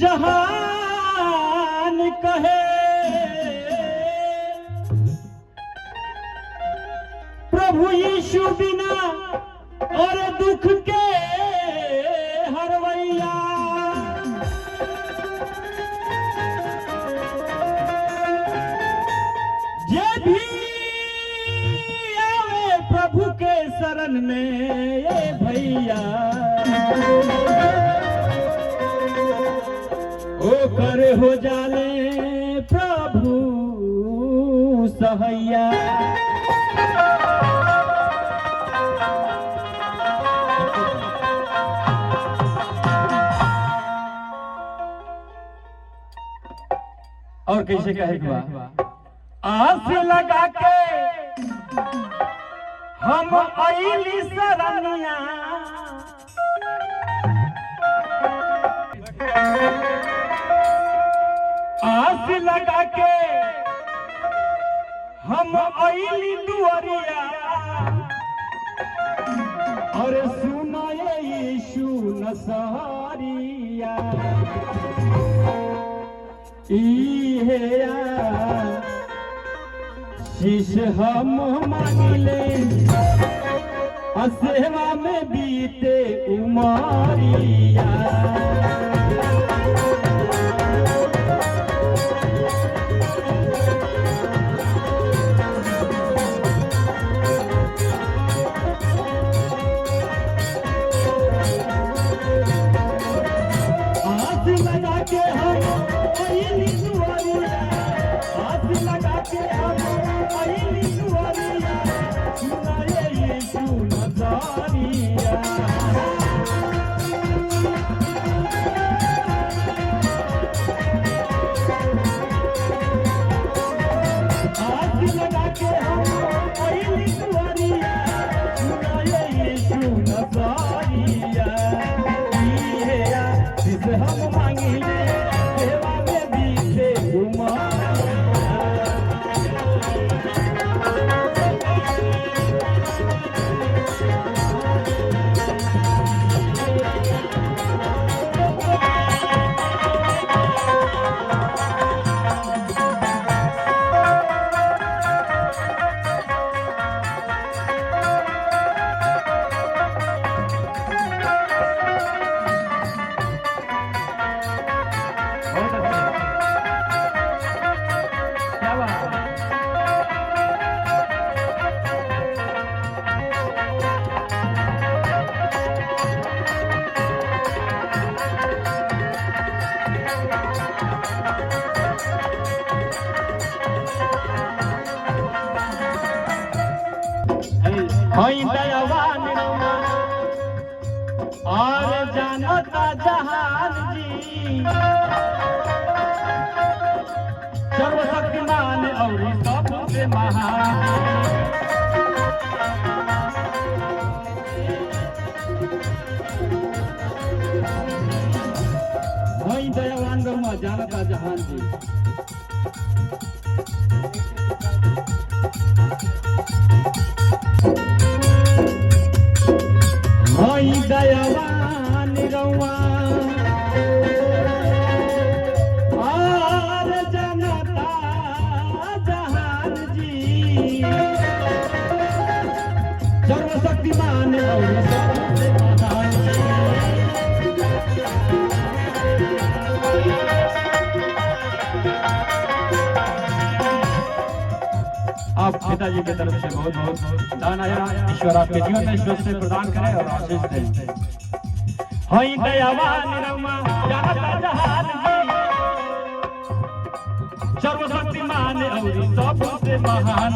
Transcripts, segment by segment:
जहान कहे प्रभु यीशु बिना और दुख के हरवैया। जे भी आवे प्रभु के शरण में ये भैया ओकर हो जाले प्रभु सहैया। और कैसे कहे आस लगा के हम आइली शरणिया। आस लगा के हम आइली दुआरिया। और सुनाए यीशु नसारिया इहेया शीश हम मांगिले सेवा में बीते उमारिया। आस लगा के हम आइली दुआरिया। आस लगा के हम आइली दुआरिया। सुनाए यीशु नज़ारिया। आस लगा के हम आइली दुआरिया। सुनाए यीशु नज़ारिया। इहेया जिस हम मांगिले सेवा में बीते दयावान और जानता जहान जी। सर्वशक्तिमान और सबसे महान। दयावान रहुआ जानता जहान जी। दयावान रहुआ और जनता जहान जी। सर्वशक्तिमान और सबसे महान। आप पिताजी की तरफ से बहुत बहुत दान आया। ईश्वर आपके जीवन में स्वस्थ प्रदान करे और आशीष दे। हई दयावान रहुआ जानता जहान जी। सर्वशक्तिमान और सबसे महान।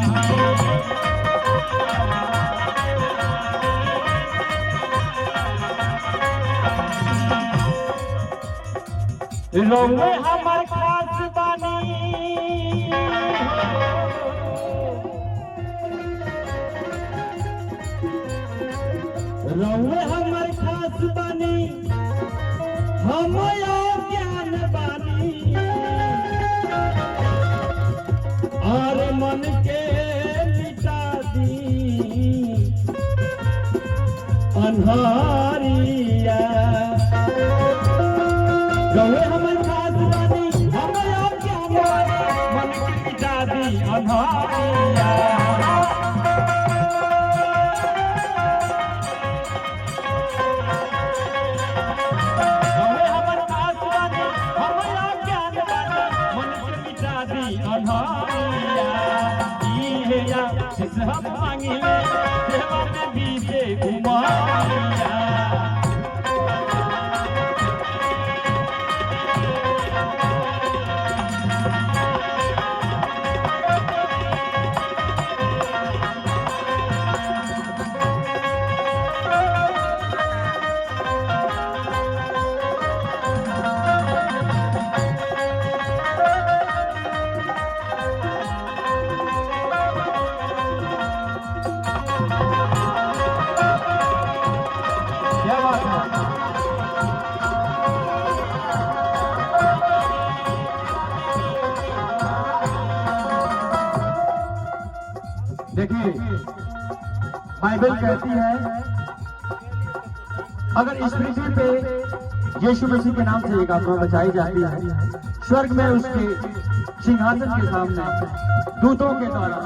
रहुए हमार खास बानी। रहुए हमार खास बानी। हम ज्ञान बानी और मन के मिटा दी अन्हारिया। रहुए हमार देखिए बाइबल कहती है अगर इस पृथ्वी पे यीशु मसीह के नाम से एक आत्मा बचाई जाती है, स्वर्ग में उसके सिंहासन के सामने दूतों के द्वारा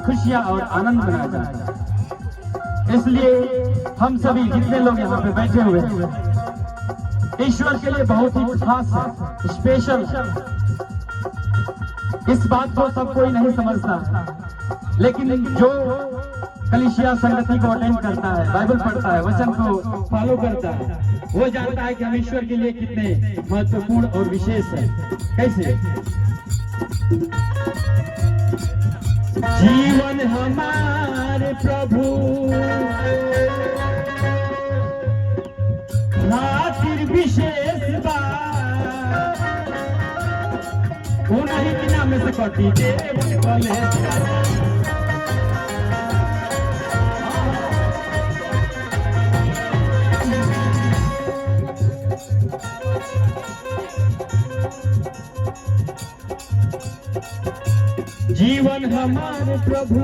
खुशियां और आनंद मनाया जाता है। इसलिए हम सभी जितने लोग यहाँ पे बैठे हुए हैं ईश्वर के लिए बहुत ही खास है, स्पेशल। इस बात को सब कोई नहीं समझता, लेकिन जो कलीसिया संगति को अटेंड करता है, बाइबल पढ़ता है, वचन को फॉलो करता है, वो जानता है कि हम ईश्वर के लिए कितने महत्वपूर्ण और विशेष है। कैसे? जीवन हमारे प्रभु खातिर विशेष बात, उन्हीं के नाम से कटी देव कले। जीवन हमारे प्रभु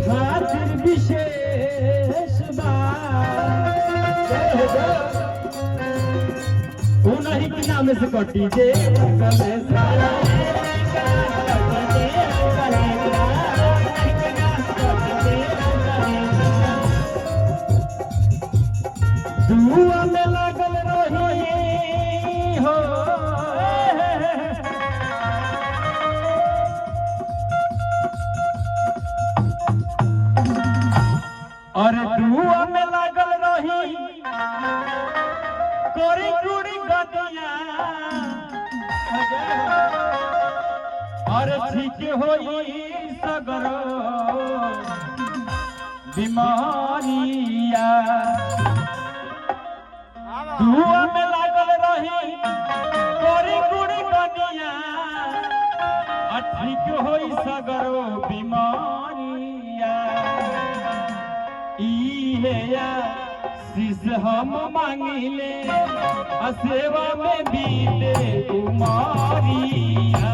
खातिर विशेष बात, उन्हीं के नाम से कटी जे दुआ में लागल रही हो, और दुआ में लागल रही कोरी कुड़ी गतिया, और ठीक होई सगरो बीमारिया। दुआ में लागल रही कोरी कुड़ी गतिया, और ठीक होई सगरो बीमारिया। शीश हम मांगिले सेवा में बीते कुमारिया।